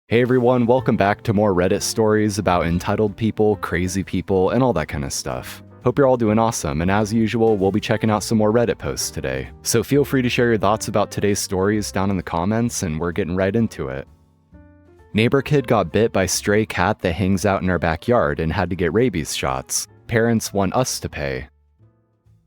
Hey everyone, welcome back to more Reddit stories about entitled people, crazy people, and all that kind of stuff. Hope you're all doing awesome, and as usual, we'll be checking out some more Reddit posts today. So feel free to share your thoughts about today's stories down in the comments, and we're getting right into it. Neighbor kid got bit by stray cat that hangs out in our backyard and had to get rabies shots. Parents want us to pay.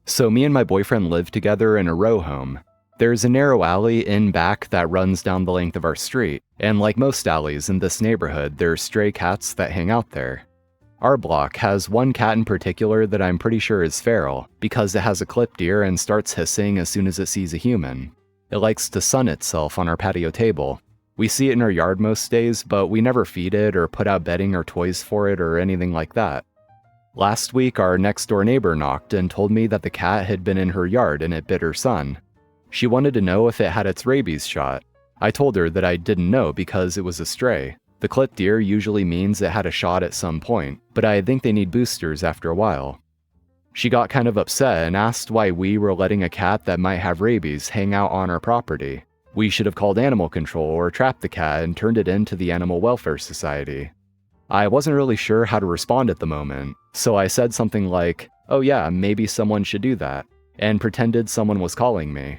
So me and my boyfriend live together in a row home. There's a narrow alley in back that runs down the length of our street, and like most alleys in this neighborhood, there are stray cats that hang out there. Our block has one cat in particular that I'm pretty sure is feral, because it has a clipped ear and starts hissing as soon as it sees a human. It likes to sun itself on our patio table. We see it in our yard most days, but we never feed it or put out bedding or toys for it or anything like that. Last week, our next door neighbor knocked and told me that the cat had been in her yard and it bit her son. She wanted to know if it had its rabies shot. I told her that I didn't know because it was a stray. The clipped ear usually means it had a shot at some point, but I think they need boosters after a while. She got kind of upset and asked why we were letting a cat that might have rabies hang out on our property. We should have called animal control or trapped the cat and turned it into the Animal Welfare Society. I wasn't really sure how to respond at the moment, so I said something like, "Oh yeah, maybe someone should do that," and pretended someone was calling me.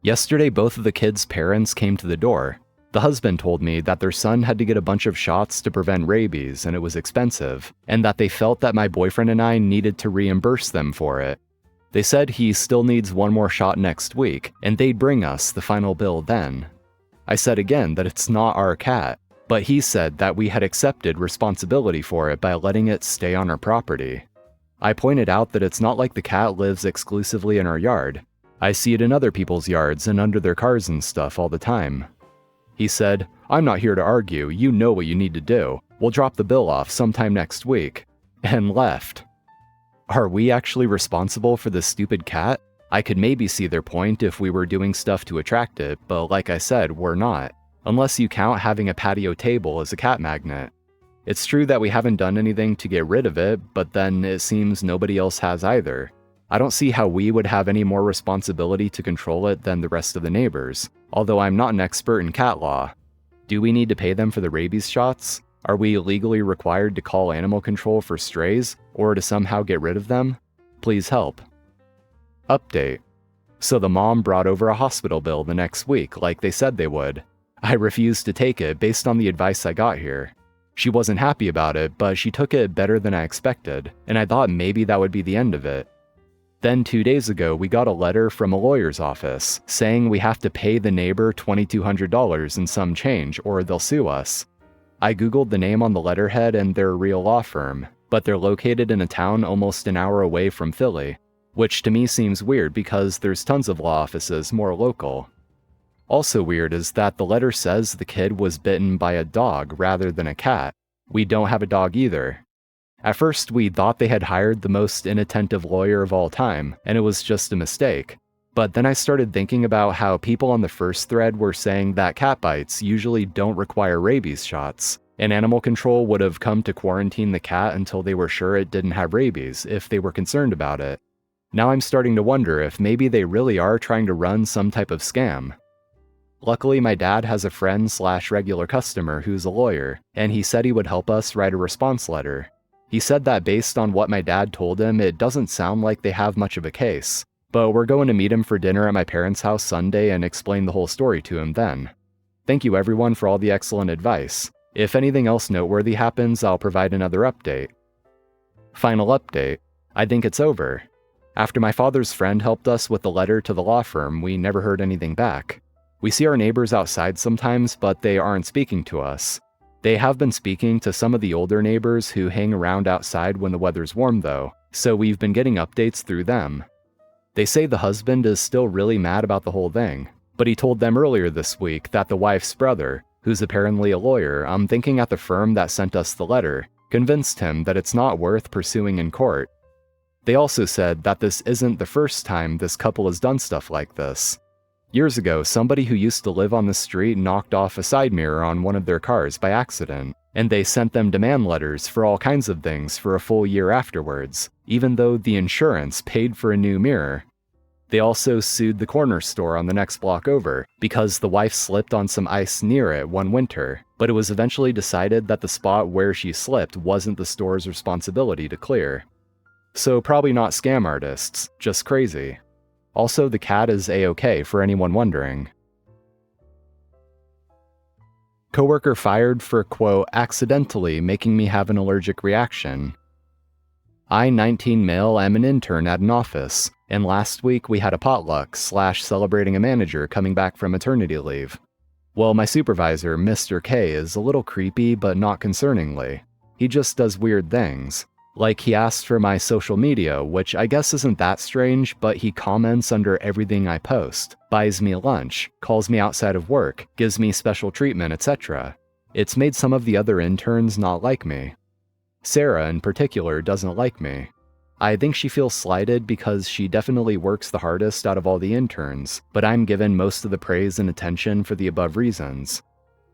Yesterday, both of the kids' parents came to the door. The husband told me that their son had to get a bunch of shots to prevent rabies and it was expensive, and that they felt that my boyfriend and I needed to reimburse them for it. They said he still needs one more shot next week, and they'd bring us the final bill then. I said again that it's not our cat, but he said that we had accepted responsibility for it by letting it stay on our property. I pointed out that it's not like the cat lives exclusively in our yard. I see it in other people's yards and under their cars and stuff all the time. He said, "I'm not here to argue, you know what you need to do. We'll drop the bill off sometime next week," and left. Are we actually responsible for this stupid cat? I could maybe see their point if we were doing stuff to attract it, but like I said, we're not. Unless you count having a patio table as a cat magnet. It's true that we haven't done anything to get rid of it, but then it seems nobody else has either. I don't see how we would have any more responsibility to control it than the rest of the neighbors, although I'm not an expert in cat law. Do we need to pay them for the rabies shots? Are we legally required to call animal control for strays, or to somehow get rid of them? Please help. Update. So the mom brought over a hospital bill the next week like they said they would. I refused to take it based on the advice I got here. She wasn't happy about it, but she took it better than I expected, and I thought maybe that would be the end of it. Then 2 days ago, we got a letter from a lawyer's office saying we have to pay the neighbor $2,200 and some change or they'll sue us. I googled the name on the letterhead and they're a real law firm, but they're located in a town almost an hour away from Philly, which to me seems weird because there's tons of law offices more local. Also weird is that the letter says the kid was bitten by a dog rather than a cat. We don't have a dog either. At first, we thought they had hired the most inattentive lawyer of all time, and it was just a mistake. But then I started thinking about how people on the first thread were saying that cat bites usually don't require rabies shots, and animal control would have come to quarantine the cat until they were sure it didn't have rabies if they were concerned about it. Now I'm starting to wonder if maybe they really are trying to run some type of scam. Luckily, my dad has a friend/regular customer who's a lawyer, and he said he would help us write a response letter. He said that based on what my dad told him, it doesn't sound like they have much of a case, but we're going to meet him for dinner at my parents' house Sunday and explain the whole story to him then. Thank you everyone for all the excellent advice. If anything else noteworthy happens, I'll provide another update. Final update. I think it's over. After my father's friend helped us with the letter to the law firm, we never heard anything back. We see our neighbors outside sometimes, but they aren't speaking to us. They have been speaking to some of the older neighbors who hang around outside when the weather's warm though, so we've been getting updates through them. They say the husband is still really mad about the whole thing, but he told them earlier this week that the wife's brother, who's apparently a lawyer, I'm thinking at the firm that sent us the letter, convinced him that it's not worth pursuing in court. They also said that this isn't the first time this couple has done stuff like this. Years ago, somebody who used to live on the street knocked off a side mirror on one of their cars by accident, and they sent them demand letters for all kinds of things for a full year afterwards, even though the insurance paid for a new mirror. They also sued the corner store on the next block over because the wife slipped on some ice near it one winter, but it was eventually decided that the spot where she slipped wasn't the store's responsibility to clear. So probably not scam artists, just crazy. Also, the cat is A-okay for anyone wondering. Coworker fired for, quote, accidentally making me have an allergic reaction. I, 19 male, am an intern at an office, and last week we had a potluck / celebrating a manager coming back from maternity leave. Well, my supervisor, Mr. K, is a little creepy, but not concerningly. He just does weird things. Like he asked for my social media, which I guess isn't that strange, but he comments under everything I post, buys me lunch, calls me outside of work, gives me special treatment, etc. It's made some of the other interns not like me. Sarah, in particular, doesn't like me. I think she feels slighted because she definitely works the hardest out of all the interns, but I'm given most of the praise and attention for the above reasons.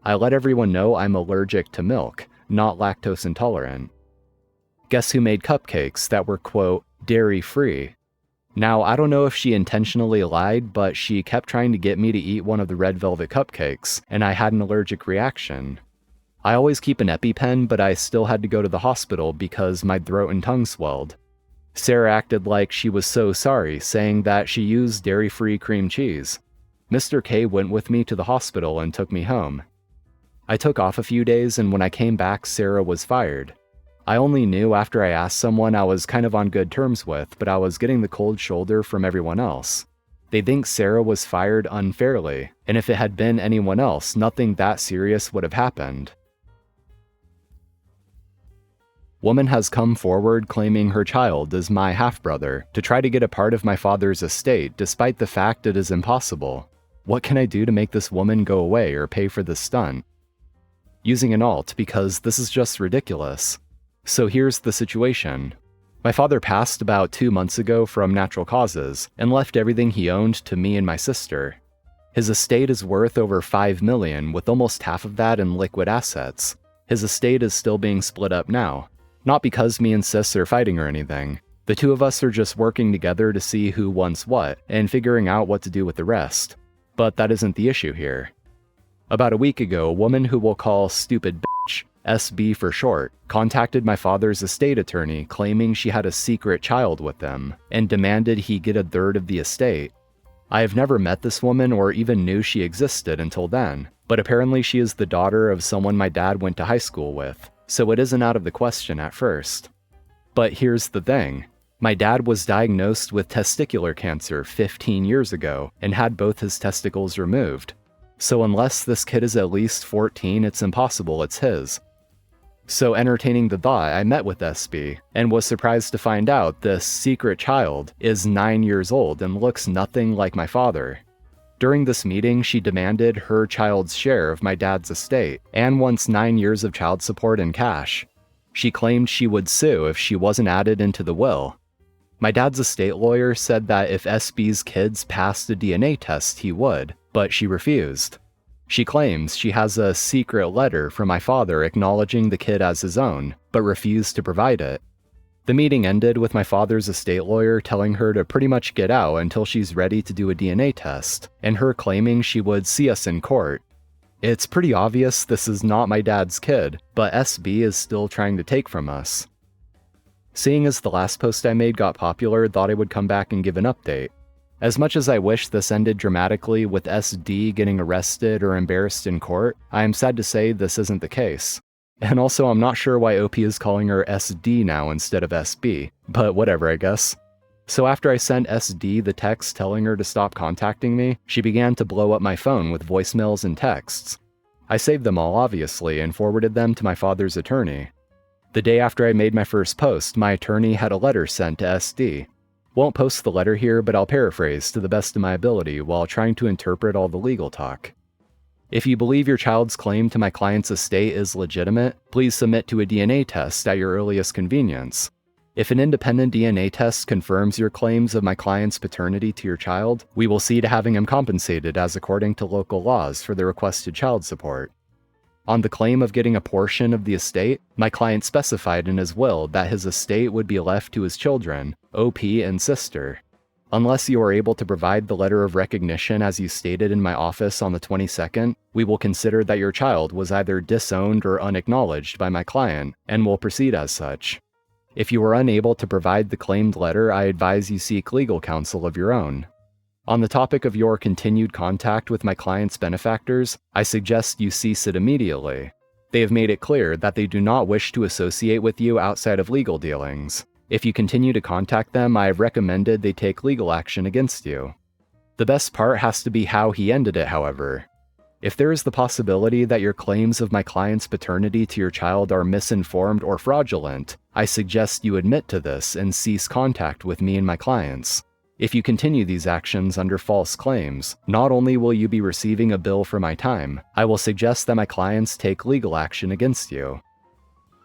I let everyone know I'm allergic to milk, not lactose intolerant. Guess who made cupcakes that were, quote, dairy-free? Now, I don't know if she intentionally lied, but she kept trying to get me to eat one of the red velvet cupcakes, and I had an allergic reaction. I always keep an EpiPen, but I still had to go to the hospital because my throat and tongue swelled. Sarah acted like she was so sorry, saying that she used dairy-free cream cheese. Mr. K went with me to the hospital and took me home. I took off a few days, and when I came back, Sarah was fired. I only knew after I asked someone I was kind of on good terms with, but I was getting the cold shoulder from everyone else. They think Sarah was fired unfairly, and if it had been anyone else, nothing that serious would have happened. Woman has come forward claiming her child is my half-brother to try to get a part of my father's estate despite the fact it is impossible. What can I do to make this woman go away or pay for this stunt? Using an alt because this is just ridiculous. So here's the situation. My father passed about 2 months ago from natural causes and left everything he owned to me and my sister. His estate is worth over $5 million, with almost half of that in liquid assets. His estate is still being split up now. Not because me and sis are fighting or anything. The two of us are just working together to see who wants what and figuring out what to do with the rest. But that isn't the issue here. About a week ago, a woman who we'll call Stupid Bitch, SB for short, contacted my father's estate attorney claiming she had a secret child with them and demanded he get a third of the estate. I have never met this woman or even knew she existed until then, but apparently she is the daughter of someone my dad went to high school with, so it isn't out of the question at first. But here's the thing. My dad was diagnosed with testicular cancer 15 years ago and had both his testicles removed. So unless this kid is at least 14, it's impossible it's his. So entertaining the thought, I met with SB and was surprised to find out this secret child is 9 years old and looks nothing like my father. During this meeting, she demanded her child's share of my dad's estate and wants 9 years of child support in cash. She claimed she would sue if she wasn't added into the will. My dad's estate lawyer said that if SB's kids passed a DNA test, he would, but she refused. She claims she has a secret letter from my father acknowledging the kid as his own, but refused to provide it. The meeting ended with my father's estate lawyer telling her to pretty much get out until she's ready to do a DNA test, and her claiming she would see us in court. It's pretty obvious this is not my dad's kid, but SB is still trying to take from us. Seeing as the last post I made got popular, thought I would come back and give an update. As much as I wish this ended dramatically with SD getting arrested or embarrassed in court, I am sad to say this isn't the case. And also, I'm not sure why OP is calling her SD now instead of SB, but whatever, I guess. So after I sent SD the text telling her to stop contacting me, she began to blow up my phone with voicemails and texts. I saved them all, obviously, and forwarded them to my father's attorney. The day after I made my first post, my attorney had a letter sent to SD. Won't post the letter here, but I'll paraphrase to the best of my ability while trying to interpret all the legal talk. If you believe your child's claim to my client's estate is legitimate, please submit to a DNA test at your earliest convenience. If an independent DNA test confirms your claims of my client's paternity to your child, we will see to having him compensated as according to local laws for the requested child support. On the claim of getting a portion of the estate, my client specified in his will that his estate would be left to his children, OP and sister. Unless you are able to provide the letter of recognition as you stated in my office on the 22nd, we will consider that your child was either disowned or unacknowledged by my client and will proceed as such. If you are unable to provide the claimed letter, I advise you seek legal counsel of your own. On the topic of your continued contact with my client's benefactors, I suggest you cease it immediately. They have made it clear that they do not wish to associate with you outside of legal dealings. If you continue to contact them, I have recommended they take legal action against you. The best part has to be how he ended it, however. If there is the possibility that your claims of my client's paternity to your child are misinformed or fraudulent, I suggest you admit to this and cease contact with me and my clients. If you continue these actions under false claims, not only will you be receiving a bill for my time, I will suggest that my clients take legal action against you.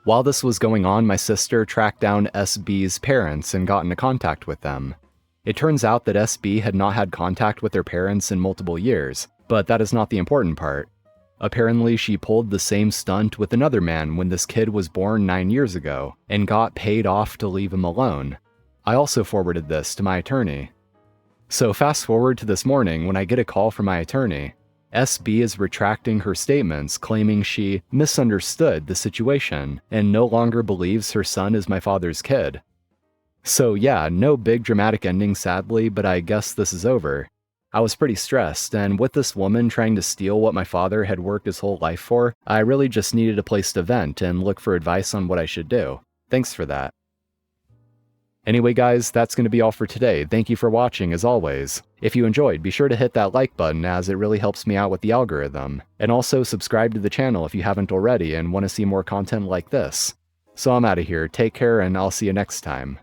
While this was going on, my sister tracked down SB's parents and got into contact with them. It turns out that SB had not had contact with their parents in multiple years, but that is not the important part. Apparently, she pulled the same stunt with another man when this kid was born 9 years ago, and got paid off to leave him alone. I also forwarded this to my attorney. So fast forward to this morning when I get a call from my attorney. SB is retracting her statements, claiming she misunderstood the situation and no longer believes her son is my father's kid. So yeah, no big dramatic ending sadly, but I guess this is over. I was pretty stressed, and with this woman trying to steal what my father had worked his whole life for, I really just needed a place to vent and look for advice on what I should do. Thanks for that. Anyway guys, that's going to be all for today. Thank you for watching as always. If you enjoyed, be sure to hit that like button as it really helps me out with the algorithm. And also subscribe to the channel if you haven't already and want to see more content like this. So I'm out of here, take care, and I'll see you next time.